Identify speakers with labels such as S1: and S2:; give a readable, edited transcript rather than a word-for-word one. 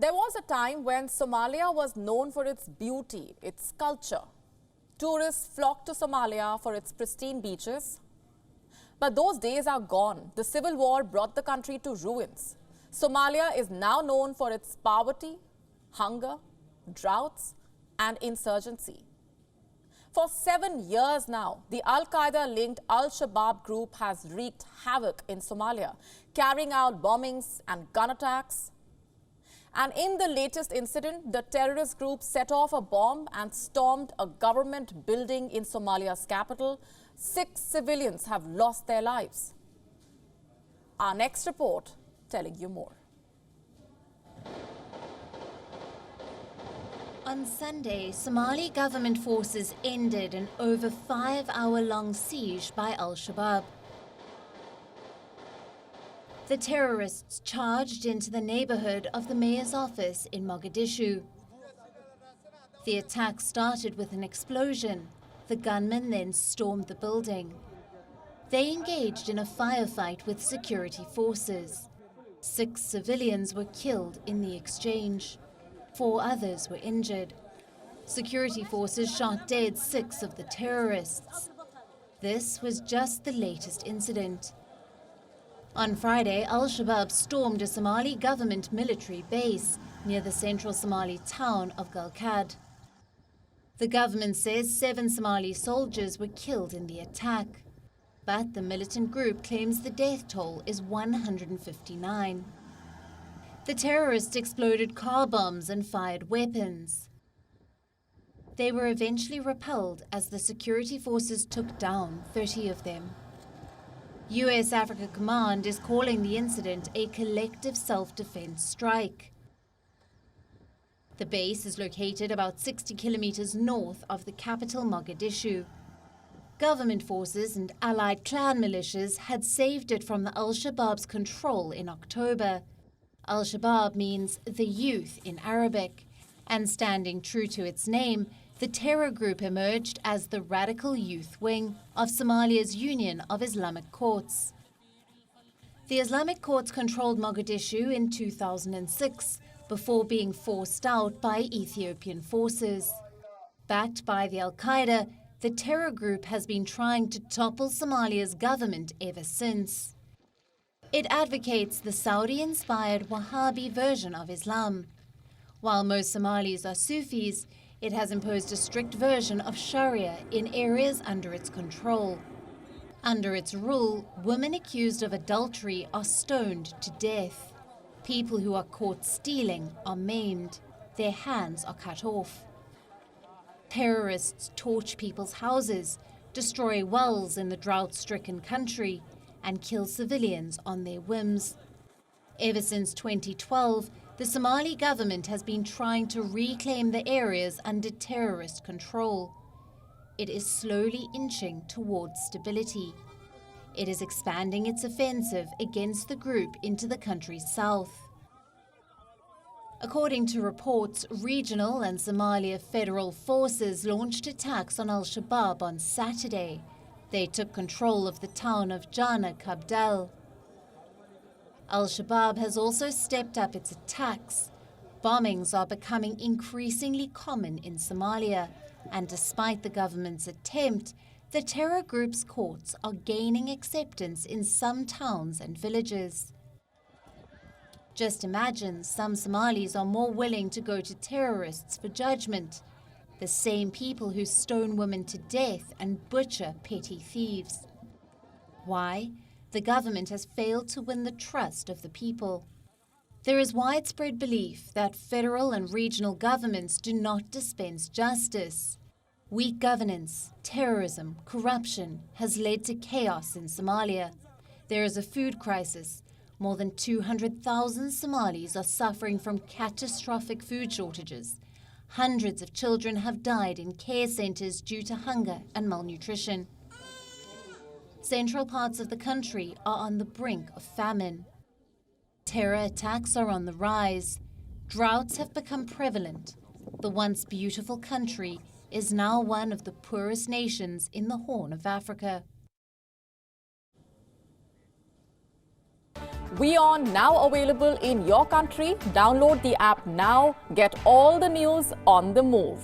S1: There was a time when Somalia was known for its beauty, its culture. Tourists flocked to Somalia for its pristine beaches. But those days are gone. The civil war brought the country to ruins. Somalia is now known for its poverty, hunger, droughts, and insurgency. For 7 years now, the Al-Qaeda-linked Al-Shabaab group has wreaked havoc in Somalia, carrying out bombings and gun attacks. And in the latest incident, the terrorist group set off a bomb and stormed a government building in Somalia's capital. 6 civilians have lost their lives. Our next report telling you more.
S2: On Sunday, Somali government forces ended an over 5-hour-long siege by Al-Shabaab. The terrorists charged into the neighborhood of the mayor's office in Mogadishu. The attack started with an explosion. The gunmen then stormed the building. They engaged in a firefight with security forces. 6 civilians were killed in the exchange. 4 others were injured. Security forces shot dead 6 of the terrorists. This was just the latest incident. On Friday, Al-Shabaab stormed a Somali government military base near the central Somali town of Galkad. The government says 7 Somali soldiers were killed in the attack, but the militant group claims the death toll is 159. The terrorists exploded car bombs and fired weapons. They were eventually repelled as the security forces took down 30 of them. US Africa Command is calling the incident a collective self-defense strike. The base is located about 60 kilometers north of the capital Mogadishu. Government forces and allied clan militias had saved it from the Al-Shabaab's control in October. Al-Shabaab means the youth in Arabic, and standing true to its name, the terror group emerged as the radical youth wing of Somalia's Union of Islamic Courts. The Islamic Courts controlled Mogadishu in 2006 before being forced out by Ethiopian forces. Backed by the Al-Qaeda, the terror group has been trying to topple Somalia's government ever since. It advocates the Saudi-inspired Wahhabi version of Islam. While most Somalis are Sufis, it has imposed a strict version of Sharia in areas under its control. Under its rule, women accused of adultery are stoned to death. People who are caught stealing are maimed. Their hands are cut off. Terrorists torch people's houses, destroy wells in the drought-stricken country, and kill civilians on their whims. Ever since 2012, the Somali government has been trying to reclaim the areas under terrorist control. It is slowly inching towards stability. It is expanding its offensive against the group into the country's south. According to reports, regional and Somalia federal forces launched attacks on Al-Shabaab on Saturday. They took control of the town of Jana Kabdal. Al-Shabaab has also stepped up its attacks. Bombings are becoming increasingly common in Somalia, and despite the government's attempt, the terror group's courts are gaining acceptance in some towns and villages. Just imagine some Somalis are more willing to go to terrorists for judgment, the same people who stone women to death and butcher petty thieves. Why? The government has failed to win the trust of the people. There is widespread belief that federal and regional governments do not dispense justice. Weak governance, terrorism, corruption has led to chaos in Somalia. There is a food crisis. More than 200,000 Somalis are suffering from catastrophic food shortages. Hundreds of children have died in care centers due to hunger and malnutrition. Central parts of the country are on the brink of famine. Terror attacks are on the rise. Droughts have become prevalent. The once beautiful country is now one of the poorest nations in the Horn of Africa.
S1: WION now available in your country. Download the app now. Get all the news on the move.